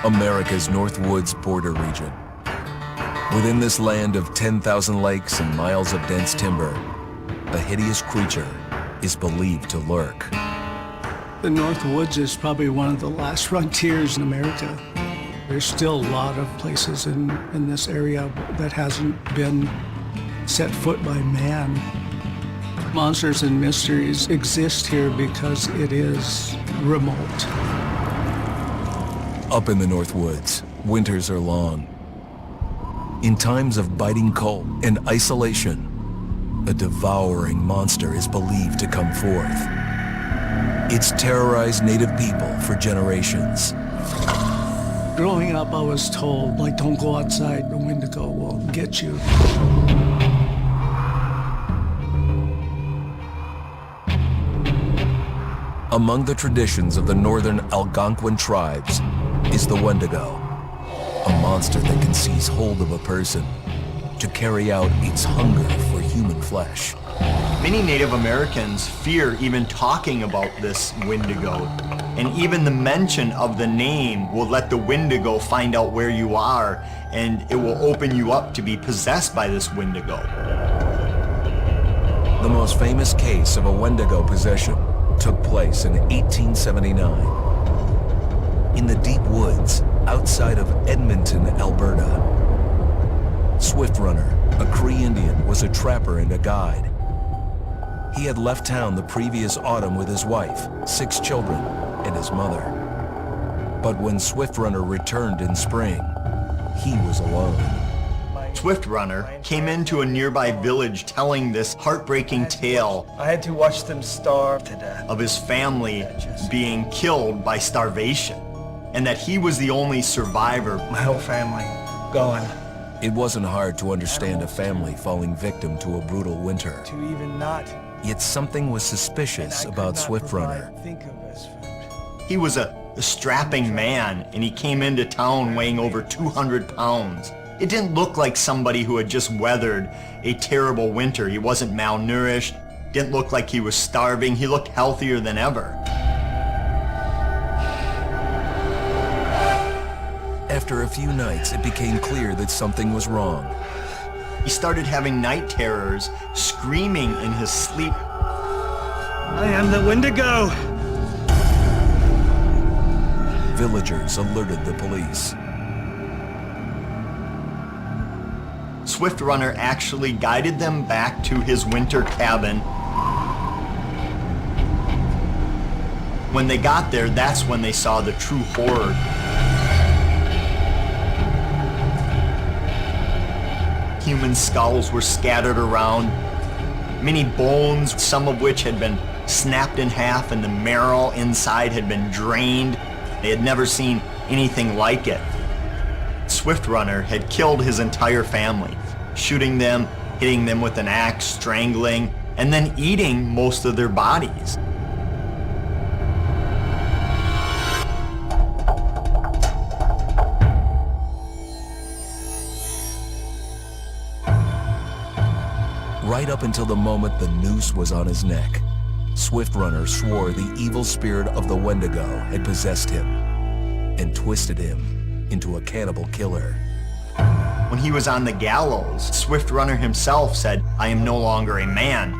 America's North Woods border region. Within this land of 10,000 lakes and miles of dense timber, a hideous creature is believed to lurk. The North Woods is probably one of the last frontiers in America. There's still a lot of places in this area that hasn't been set foot by man. Monsters and mysteries exist here because it is remote. Up in the North Woods, winters are long. In times of biting cold and isolation, a devouring monster is believed to come forth. It's terrorized native people for generations. Growing up, I was told, like, don't go outside, the Wendigo will get you. Among the traditions of the northern Algonquin tribes is the Wendigo, a monster that can seize hold of a person to carry out its hunger for human flesh. Many Native Americans fear even talking about this Wendigo, and even the mention of the name will let the Wendigo find out where you are, and it will open you up to be possessed by this Wendigo. The most famous case of a Wendigo possession took place in 1879 in the deep woods outside of Edmonton, Alberta. Swift Runner, a Cree Indian, was a trapper and a guide. He had left town the previous autumn with his wife, 6 children, and his mother. But when Swift Runner returned in spring, he was alone. Swift Runner came into a nearby village telling this heartbreaking tale. I had to watch them starve to death. Of his family being killed by starvation, and that he was the only survivor. My whole family gone. It wasn't hard to understand a family falling victim to a brutal winter. To even not. Yet something was suspicious about Swift Runner. Think of as food. He was a strapping man, and he came into town weighing over 200 pounds. It didn't look like somebody who had just weathered a terrible winter. He wasn't malnourished, didn't look like he was starving. He looked healthier than ever. After a few nights, it became clear that something was wrong. He started having night terrors, screaming in his sleep. I am the Wendigo! Villagers alerted the police. Swift Runner actually guided them back to his winter cabin. When they got there, that's when they saw the true horror. Human skulls were scattered around, many bones, some of which had been snapped in half, and the marrow inside had been drained. They had never seen anything like it. Swift Runner had killed his entire family, shooting them, hitting them with an axe, strangling, and then eating most of their bodies. Right up until the moment the noose was on his neck, Swift Runner swore the evil spirit of the Wendigo had possessed him and twisted him into a cannibal killer. When he was on the gallows, Swift Runner himself said, "I am no longer a man.